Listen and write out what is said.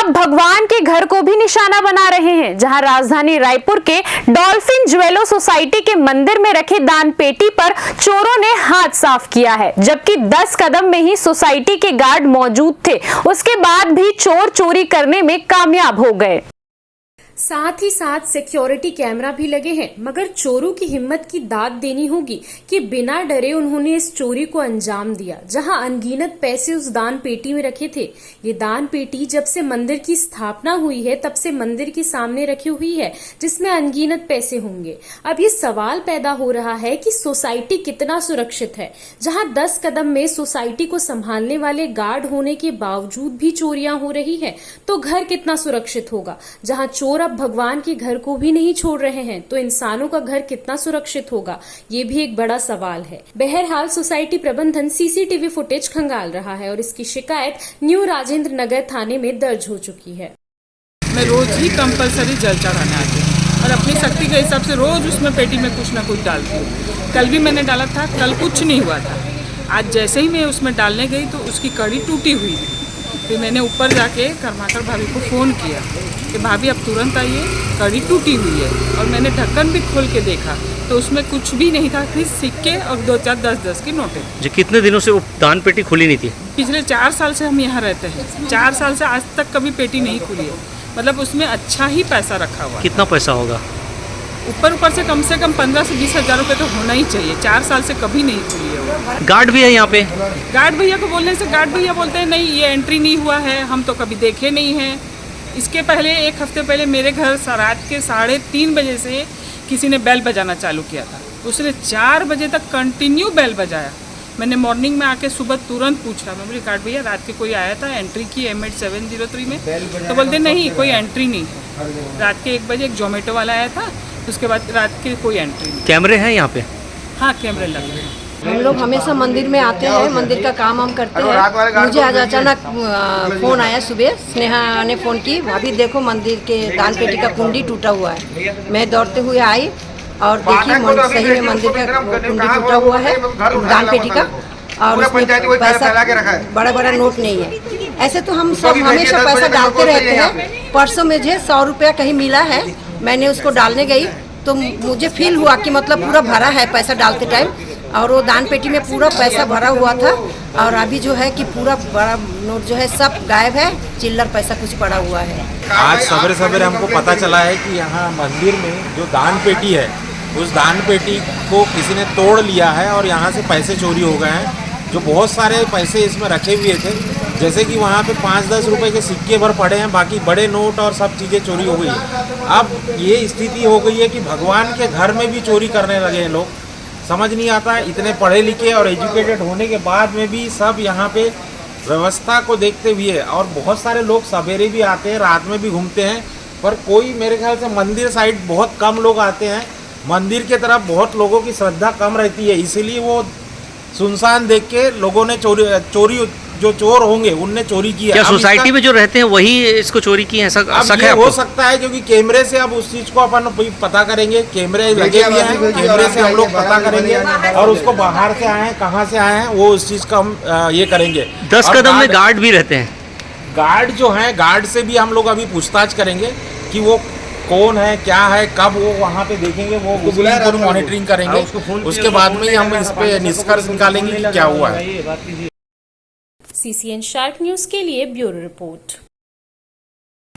अब भगवान के घर को भी निशाना बना रहे हैं, जहां राजधानी रायपुर के डॉल्फिन ज्वेलो सोसाइटी के मंदिर में रखे दान पेटी पर चोरों ने हाथ साफ किया है, जबकि 10 कदम में ही सोसाइटी के गार्ड मौजूद थे। उसके बाद भी चोर चोरी करने में कामयाब हो गए। साथ ही साथ सिक्योरिटी कैमरा भी लगे हैं, मगर चोरों की हिम्मत की दाद देनी होगी कि बिना डरे उन्होंने इस चोरी को अंजाम दिया। जहां अनगिनत पैसे उस दान पेटी में रखे थे। ये दान पेटी जब से मंदिर की स्थापना हुई है तब से मंदिर के सामने रखी हुई है, जिसमें अनगिनत पैसे होंगे। अब ये सवाल पैदा हो रहा है कि सोसाइटी कितना सुरक्षित है, जहां 10 कदम में सोसाइटी को संभालने वाले गार्ड होने के बावजूद भी चोरियां हो रही है, तो घर कितना सुरक्षित होगा। जहां चोर भगवान के घर को भी नहीं छोड़ रहे हैं, तो इंसानों का घर कितना सुरक्षित होगा, ये भी एक बड़ा सवाल है। बहरहाल सोसाइटी प्रबंधन सीसीटीवी फुटेज खंगाल रहा है और इसकी शिकायत न्यू राजेंद्र नगर थाने में दर्ज हो चुकी है। मैं रोज ही कंपलसरी जल चढ़ाने आती हूँ और अपनी शक्ति के हिसाब से रोज उसमें पेटी में कुछ ना कुछ डालती हूँ। कल भी मैंने डाला था, कल कुछ नहीं हुआ था। आज जैसे ही मैं उसमें डालने गई तो उसकी कड़ी टूटी हुई थी। फिर मैंने ऊपर जाके कर्माकर भाभी को फ़ोन किया कि भाभी अब तुरंत आइए, कड़ी टूटी हुई है। और मैंने ढक्कन भी खोल के देखा तो उसमें कुछ भी नहीं था, फिर सिक्के और 2-4 10-10 की नोटें। जी, कितने दिनों से वो दान पेटी खुली नहीं थी? पिछले 4 साल से हम यहाँ रहते हैं। 4 साल से आज तक कभी पेटी नहीं खुली है। मतलब उसमें अच्छा ही पैसा रखा हुआ। कितना पैसा होगा? ऊपर से कम 15 से 20 हज़ार रुपये तो होना ही चाहिए। 4 साल से कभी नहीं खुली है वो। गार्ड भी है यहाँ पे? गार्ड भैया को बोलने से गार्ड भैया बोलते हैं नहीं, ये एंट्री नहीं हुआ है, हम तो कभी देखे नहीं हैं। इसके पहले 1 हफ्ते पहले मेरे घर रात के 3:30 बजे से किसी ने बेल बजाना चालू किया था। उसने 4 बजे तक कंटिन्यू बेल बजाया। मैंने मॉर्निंग में आके सुबह तुरंत पूछा, मैं बोली गार्ड भैया रात के कोई आया था एंट्री की M8 703 में? तो बोलते नहीं, कोई एंट्री नहीं। रात के 1 बजे एक जोमेटो वाला आया था, उसके बाद रात के कोई एंट्री नहीं। कैमरे हैं यहाँ पे? हाँ, कैमरे लगे हैं। हम लोग हमेशा मंदिर में आते हैं, मंदिर का काम हम करते हैं। मुझे आज अचानक फ़ोन आया, सुबह स्नेहा ने फ़ोन की, भाभी देखो मंदिर के दान पेटी का कुंडी टूटा हुआ है। मैं दौड़ते हुए आई और देखी सही में मंदिर का कुंडी टूटा हुआ है दान पेटी का, और उसमें पैसा बड़ा नोट नहीं है। ऐसे तो हम सब हमेशा पैसा डालते रहते हैं। परसों मुझे 100 रुपया कहीं मिला है, मैंने उसको डालने गई तो मुझे फील हुआ कि मतलब पूरा भरा है पैसा डालते टाइम, और वो दान पेटी में पूरा पैसा भरा हुआ था। और अभी जो है कि पूरा बड़ा नोट जो है सब गायब है, चिल्लर पैसा कुछ पड़ा हुआ है। आज सवेरे सवेरे हमको पता चला है कि यहाँ मंदिर में जो दान पेटी है, उस दान पेटी को किसी ने तोड़ लिया है और यहाँ से पैसे चोरी हो गए हैं। जो बहुत सारे पैसे इसमें रखे हुए थे, जैसे कि वहाँ पे 5-10 रुपए के सिक्के भर पड़े हैं, बाकी बड़े नोट और सब चीज़ें चोरी हो गई है। अब ये स्थिति हो गई है कि भगवान के घर में भी चोरी करने लगे हैं लोग। समझ नहीं आता है, इतने पढ़े लिखे और एजुकेटेड होने के बाद में भी सब यहाँ पे व्यवस्था को देखते हुए, और बहुत सारे लोग सवेरे भी आते हैं, रात में भी घूमते हैं, पर कोई मेरे ख्याल से मंदिर साइड बहुत कम लोग आते हैं। मंदिर के तरफ बहुत लोगों की श्रद्धा कम रहती है, इसीलिए वो सुनसान देख के लोगों ने चोरी जो चोर होंगे उनने चोरी की है। क्या सोसाइटी में जो रहते हैं वही इसको चोरी की है? ऐसा ये हो सकता है, क्योंकि कैमरे से अब उस चीज को अपन पता करेंगे। कैमरे लगे हुए हैं, कैमरे से हम लोग पता करेंगे और उसको बाहर से आए हैं, कहाँ से आए हैं, वो उस चीज का हम ये करेंगे। 10 कदम में गार्ड भी रहते हैं? गार्ड जो है, गार्ड से भी हम लोग अभी पूछताछ करेंगे कि वो कौन है, क्या है, कब वो वहाँ पे देखेंगे, वो मॉनिटरिंग करेंगे। उसके बाद में ही हम इस पे निष्कर्ष निकालेंगे कि क्या हुआ है। CCN शार्क न्यूज़ के लिए ब्यूरो रिपोर्ट।